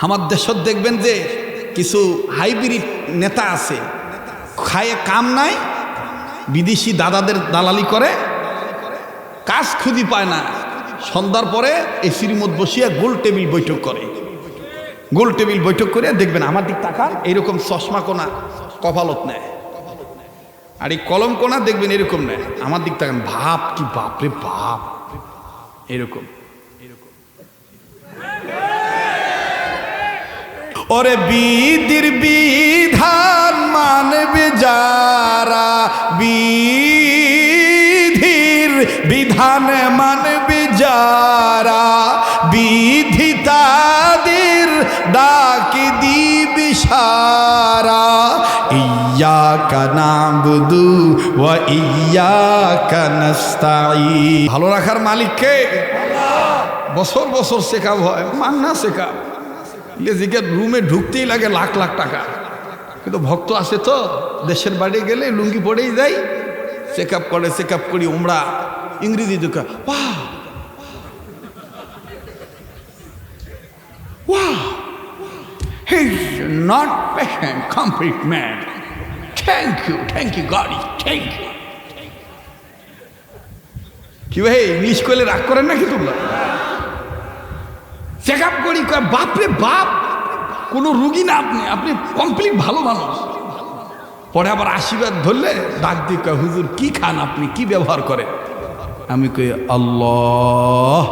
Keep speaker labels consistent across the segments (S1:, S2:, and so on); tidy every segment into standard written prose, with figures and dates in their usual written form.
S1: আমার দেশত দেখবেন যে কিছু হাইব্রিড নেতা আছে, খায়ে কাম নাই, বিদেশি দাদাদের দালালি করে, কাজ খুঁজি পায় না, সন্ধ্যার পরে এসির মধ্যে বসিয়া গোল টেবিল বৈঠক করে। গোল টেবিল বৈঠক করে দেখবেন আমার দিক তাকান, এইরকম চশমা কোনা কপালত নেয়, আর এই কলম কোনা দেখবেন এরকম নেয়, আমার দিক তাকান, ভাব কি বাপরে বাপ, এরকম। ওরে বিধির বিধান মানবে যারা, বিধির বিধান মানবে যারা, বিধি তাদের ডাকে দিবে সারা। ইয়্যাকা না'বুদু ওয়া ইয়্যাকা নাস্তাঈন। ভালো রাখার মালিক কে? বছর বছর শেখাব হয়, মান্না শেখাব, জিকে রুমে ঢুকতেই লাগে লাখ লাখ টাকা, কিন্তু ভক্ত আসে তো, দেশের বাড়ি গেলে লুঙ্গি পরেই যাই, চেক আপ করে, চেক আপ করি, উমরা ইংরেজি ঢুকা, বাহ wow, he's not patient, complete man. Thank you God, thank you. কি ভাই ইংলিশ করলে রাগ করেন নাকি তোমরা? চেক আপ করি, বাপরে বাপ, কোনো রুগী না আপনি, আপনি কমপ্লিট ভালো মানুষ। পরে আবার আশীর্বাদ ধরলে ডাক দিয়ে কয়, হুজুর কি খান আপনি, কি ব্যবহার করেন? আমি কই আল্লাহ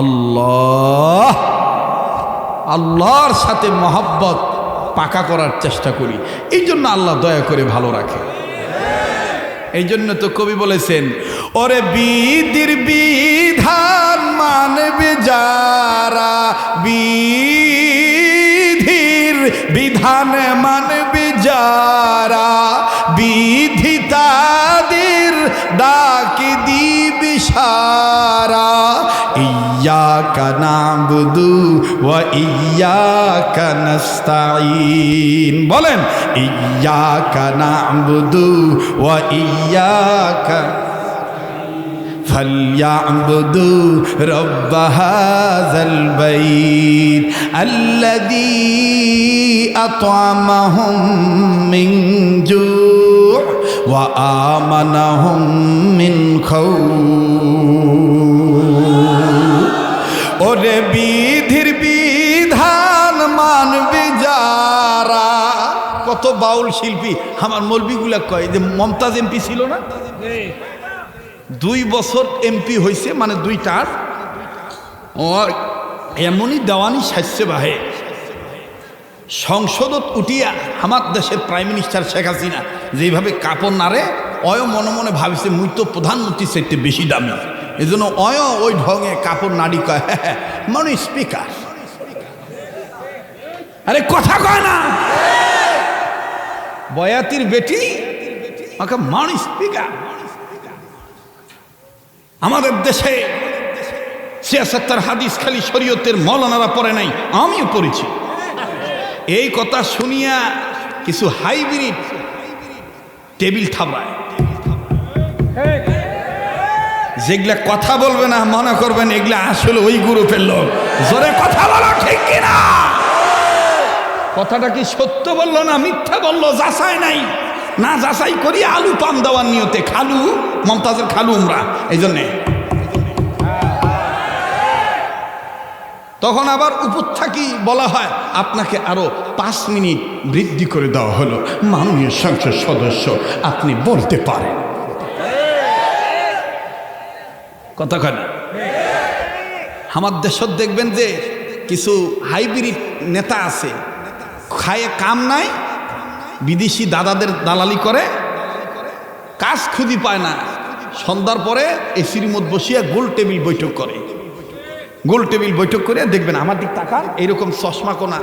S1: আল্লাহ, আল্লাহর সাথে মহব্বত পাকা করার চেষ্টা করি, এই জন্য আল্লাহ দয়া করে ভালো রাখে। এই জন্য তো কবি বলেছেন, ওরে বিধির বিধান মানবে যারা, বিধির বিধান মানবে যারা, বিধি তাদের ডাকে দিবে সারা। ইয়্যাকা না'বুদু ওয়া ইয়্যাকা নাস্তাঈন। বলেন ইয়্যাকা না'বুদু ওয়া ইয়্যাকা فليعبدوا رب هذا البيت الذي أطعمهم من جوع وآمنهم من خوف। ওরে বিধির বিধান মানবে যারা, কত বাউল শিল্পী আমার মৌলবীগুলা কয় যে মমতাজ এমপি ছিল না, 2 বছর এমপি হয়েছে, মানে 2টার, ও এমনই দেওয়ানি সাজছে বাহে, সংসদত উঠিয়া আমার দেশের প্রাইম মিনিস্টার শেখ হাসিনা যেভাবে কাপড় নাড়ে, অয় মনে মনে ভাবিছে মুই তো প্রধানমন্ত্রীর চাইতে বেশি দামি, এই জন্য অয় ওই ঢঙে কাপড় নাড়ি কয়, হ্যাঁ মানে স্পিকার, আরে কথা কয় না, বয়াতির বেটি ওকে মানে স্পিকার। আমাদের দেশে সিয়াসতের হাদিস খালি শরীয়তের মৌলানারা পড়ে নাই, আমিও পড়েছি। এই কথা শুনিয়া কিছু হাইব্রিড টেবিল থাবায়, যেগুলা কথা বলবে না মনে করবেন এগুলা আসলে ওই গ্রুপের লোক। জোরে কথা বলো ঠিক কিনা? কথাটা কি সত্য বললো না মিথ্যা বললো, যাচাই নাই, না যাচাই করি আলু পাম দেওয়ার নিয়তে, খালু মমতাজের খালু উমরা, এই জন্যে তখন আবার উপর থাকি বলা হয় আপনাকে আরো 5 মিনিট বৃদ্ধি করে দেওয়া হলো, মাননীয় সংসদ সদস্য আপনি বলতে পারেন। কথা কয় না? আমার দেশত দেখবেন যে কিছু হাইব্রিড নেতা আছে, খায়ে কাম নাই, বিদেশি দাদাদের দালালি করে, কাজ খুঁজি পায় না, সন্ধ্যার পরে এসির মধ্যে বসিয়া গোল টেবিল বৈঠক করে। গোল টেবিল বৈঠক করে দেখবেন আমার দিক তাকান, এইরকম চশমা কোনা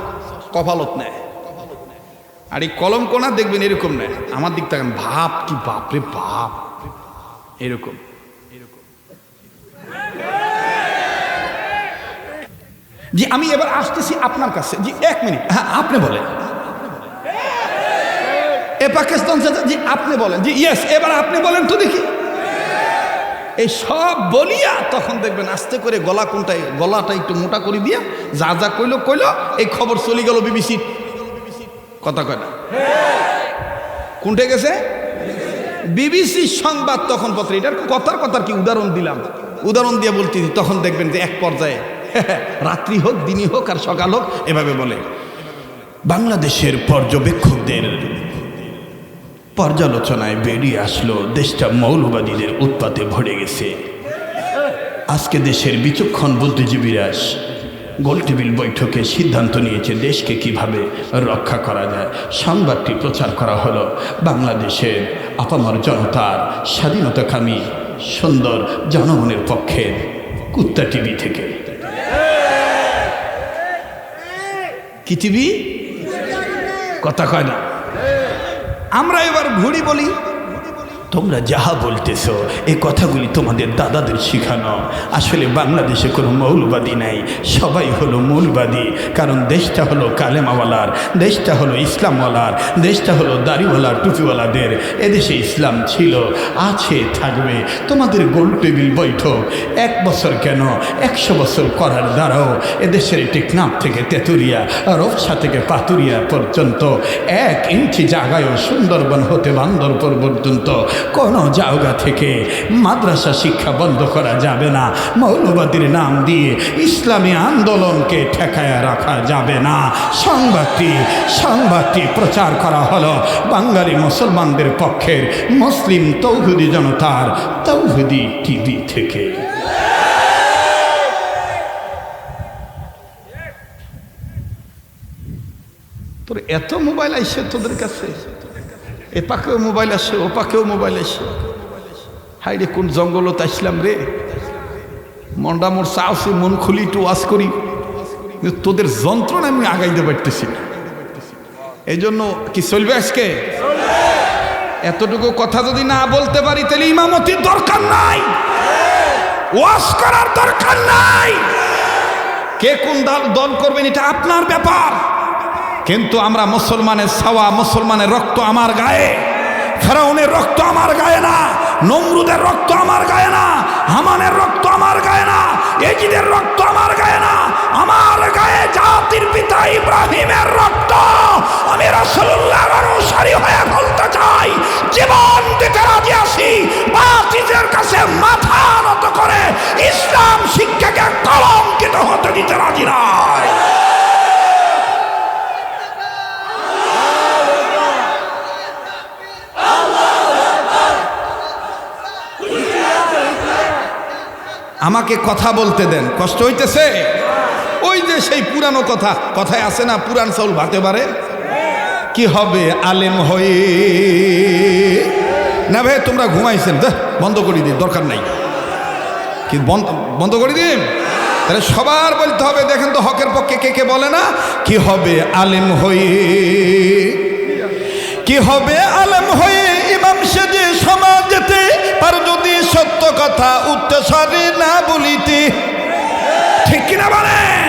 S1: কপালত নেয়, আর এই কলম কোনা দেখবেন এরকম নেয়, আমার দিক তাকান, ভাব কি বাপরে বাপ, এরকম। জি আমি এবার আসতেছি আপনার কাছে, জি 1 মিনিট, হ্যাঁ আপনি বলেন। এ পাকিস্তান জি আপনি বলেন, জি ইয়েস, এবার আপনি বলেন তো দেখি। এই সব বলিয়া তখন দেখবেন আস্তে করে গলাটা একটু মোটা করে দিয়া যা যা কইলো এই খবর চলে গেল বিবিসি। কথা কয় না? কোনটা গেছে? বিবিসি সংবাদ তখন পত্রে। এটার কথার কি উদাহরণ দিলাম, উদাহরণ দিয়ে বলতেছি। তখন দেখবেন যে এক পর্যায়ে রাত্রি হোক দিনই হোক আর সকাল হোক এভাবে বলে, বাংলাদেশের পর্যবেক্ষকদের পর্যালোচনায় বেরিয়ে আসলো দেশটা মৌলবাদীদের উৎপাতে ভরে গেছে। আজকে দেশের বিচক্ষণ বুদ্ধিজীবীরা গোলটেবিল বৈঠকে সিদ্ধান্ত নিয়েছে দেশকে কিভাবে রক্ষা করা যায়। সংবাদটি প্রচার করা হলো বাংলাদেশের আপামর জনতার স্বাধীনতাকামী সুন্দর জনগণের পক্ষের কুত্তা টিভি থেকে। কি টিভি? কথা কয় না? আমরা এবার ঘুরি বলি, তোমরা যাহা বলতেছ এই কথাগুলি তোমাদের দাদাদের শিখানো। আসলে বাংলাদেশে কোনো মৌলবাদী নাই, সবাই হলো মৌলবাদী। কারণ দেশটা হলো কালেমাওয়ালার, দেশটা হলো ইসলামওয়ালার, দেশটা হলো দাড়িওয়ালার, টুপিওয়ালাদের। এদেশে ইসলাম ছিল, আছে, থাকবে। তোমাদের গোলটেবিল বৈঠক 1 বছর কেন 100 বছর করার দ্বারাও এদেশের টেকনাফ থেকে তেতুরিয়া, রফসা থেকে পাতুরিয়া পর্যন্ত 1 ইঞ্চি জায়গায়ও সুন্দরবন হতে বান্দরপুর পর্যন্ত কোনো জায়গা থেকে মাদ্রাসা শিক্ষা বন্ধ করা যাবে না। মৌলবাদীর নাম দিয়ে ইসলামী আন্দোলনকে ঠেকায় রাখা যাবে না। সংবাদটি প্রচার করা হলো বাঙালি মুসলমানদের পক্ষের মুসলিম তৌহিদি জনতার তৌহিদি টিভি থেকে। তোর এত মোবাইল আসছে তোদের কাছে, এ পাকেও মোবাইল আসে, ও পাকেও মোবাইল আসে। হাই রে, কোন জঙ্গলত আসলাম রে। মনটা মোর চাওছি মন খুলি একটু ওয়াজ করি, কিন্তু তোদের যন্ত্রণা আমি আগাইতে পারতেছি না। এই জন্য কি চলবে আজকে? এতটুকু কথা যদি না বলতে পারি তাহলে ইমামতির দরকার নাই, ওয়াজ করার দরকার নাই। কে কোন দল করবেন এটা আপনার ব্যাপার। কিন্তু আমরা মুসলমানের ছাওয়া, মুসলমানের রক্ত আমার গায়ে। ফেরাউনের রক্ত আমার গায়ে না, নমরুদের রক্ত আমার গায়ে না, হামানের রক্ত আমার গায়ে না, এজিদের রক্ত আমার গায়ে না। আমার গায়ে জাতির পিতা ইব্রাহিমের রক্ত। আমি রাসূলুল্লাহর অনুসারী হয়ে বলতে চাই, জীবন দিতে রাজি আছি বাতিলের কাছে মাথা নত করে ইসলাম শিক্ষাকে কলঙ্কিত হতে দিতে রাজি নয়। আমাকে কথা বলতে দেন, কষ্ট হইতেছে। ওই যে সেই পুরানো কথায় আছে না, পুরান চাউল ভাতে পারে। কি হবে আলেম হয়ে? না ভাই তোমরা ঘুমাইছেন, বন্ধ করে দিন, দরকার নাই। কি বন্ধ করে দিন? তাহলে সবার বলতে হবে। দেখেন তো হকের পক্ষে কে কে বলে না? কি হবে আলেম হয়ে? কি হবে আলেম হয়ে ইমাম সেজে সমাজেতে, আর যদি সত্য কথা উচ্চস্বরে না বলিতে। ঠিক কিনা বলেন?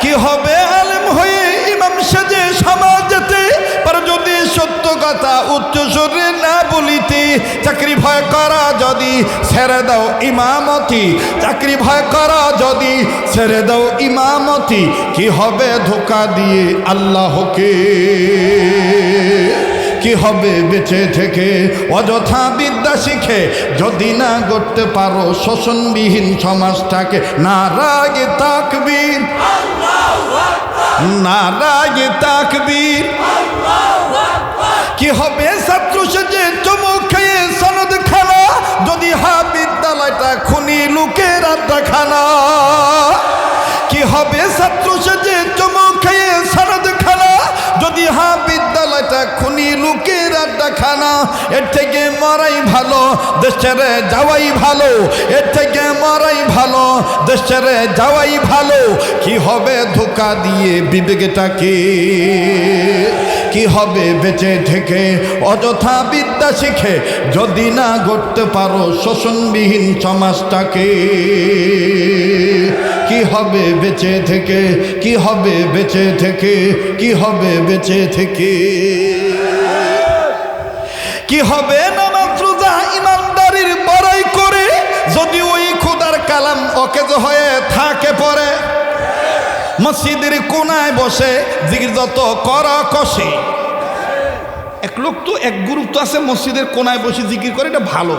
S1: কি হবে আলেম হয়ে ইমাম সেজে সমাজেতে, আর যদি সত্য কথা উচ্চস্বরে না বলিতে। চাকরি ভয় করা যদি ছেড়ে দাও ইমামতি, চাকরি ভয় করা যদি ছেড়ে দাও ইমামতি। কি হবে ধোঁকা দিয়ে আল্লাহকে? কি হবে বেঁচে থেকে অযথা বিদ্যা শিখে যদি না গড়তে পারো শোষণবিহীন সমাজটাকে? নারায়ে তাকবীর, নারায়ে তাকবীর। কি হবে ছাত্র সেজে চুমুক খেয়ে সনদ খানা, যদি বিদ্যালয়টা খুনি লোকের আড্ডাখানা? কি হবে ছাত্র সেজে চুমুক খেয়ে সনদ খানা, যদি বিদ্যালয়টা খুনি লোকের আড্ডাখানা? এর থেকে মরাই ভালো, দেশ ছেড়ে যাওয়াই ভালো। এর থেকে মরাই ভালো, দেশ ছেড়ে যাওয়াই ভালো। কি হবে ধোঁকা দিয়ে বিবেকটাকে? কি হবে বেঁচে থেকে অযথা বিদ্যা শিখে যদি না গড়তে পারো শোষণবিহীন সমাজটাকে? কি হবে বেঁচে থেকে? কি হবে বেঁচে থেকে? কি হবে বেঁচে থেকে? কি হবে নামাজ রোজা ইমানদারির বড়াই করে যদি ওই খোদার কালাম অকেজ হয়ে থাকে পরে মসজিদের কোনায় বসে জিকির যত করা কষে। এক লোক তো এক গ্রুপ তো আছে মসজিদের কোনায় বসে জিকির করে, এটা ভালো,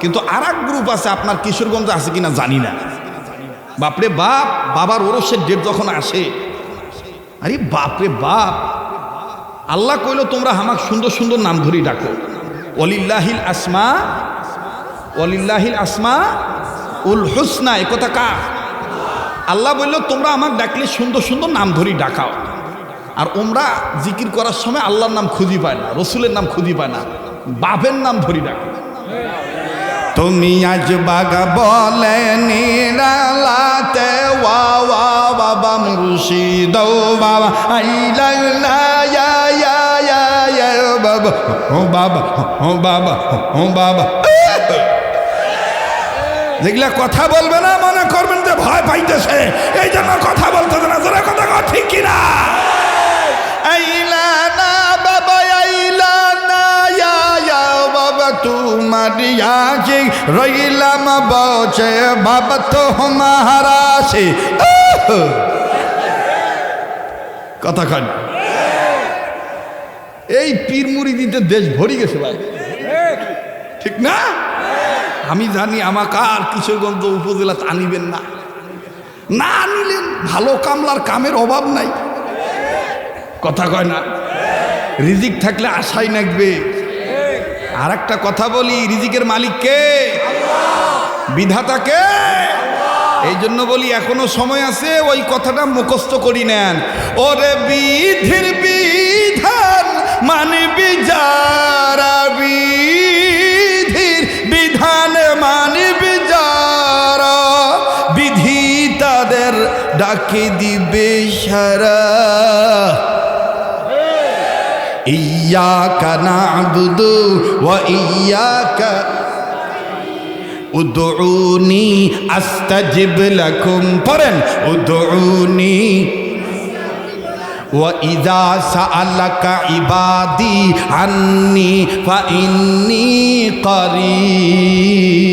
S1: কিন্তু আর এক গ্রুপ আছে আপনার কিশোরগঞ্জে আছে কিনা জানি না। বাপরে বাপ, বাবার ওরসের ডেট যখন আসে, আরে বাপরে বাপ, আল্লাহ কইল তোমরা আমাক সুন্দর সুন্দর নাম ধরি ডাকো, ওয়ালিল্লাহিল আসমা, ওয়ালিল্লাহিল আসমা উল হুসনা। এ কথা কা? আল্লাহ বলল তোমরা আমাকে ডাকলে সুন্দর সুন্দর নাম ধরি ডাকাও। আর ওমরা জিকির করার সময় আল্লাহর নাম খুঁজি পায় না, রসুলের নাম খুঁজি পায় না, বাপের নাম ধরি ডাকো। তুমি আজ বাগা বলে নিরালাতে ওয়া ওয়া বাবা মুর্শিদ বাবা আইলা ইয়া ইয়া ইয়া ইয়া বাবা ও বাবা ও বাবা ও বাবা। যেগুলা কথা বলবে না মনে করবেন যে ভয় পাইতেছে, এই জন্য কথা বলতেছে না। যারা কথা কয় ঠিক কিনা? আইলা না বাবা আইলা না ইয়া ইয়া বাবা তোমার ইয়াকে রইলাম বসে বাবা তোমারা সে। কথা কয় না? এই পীর মুরিদিতে দেশ ভরি গেছে ভাই, ঠিক না? আমি জানি আমাকে আর কিশোরগঞ্জ উপজেলা আনিবেন না, না আনিলেন ভালো কামলার কামের অভাব নাই। কথা কয় না? রিজিক থাকলে আশাই নাকবে। আর একটা কথা বলি, রিজিকের মালিক কে? বিধাতা কে? এই জন্য বলি এখনো সময় আছে, ওই কথাটা মুখস্থ করি নেন। ওরে বিধির বিধান মানবি যারা, বিধির বিধান মানবি যারা, বিধি তাদের ডাকে দিবে সারা। ইয়্যাকা না'বুদু ওয়া ইয়্যাকা উদউনি আস্তাজিব লাকুম। পড়েন উদউনি ওয়া ইযা সাআলাকা ইবাদি আন্নি ফাইন্নী করিব।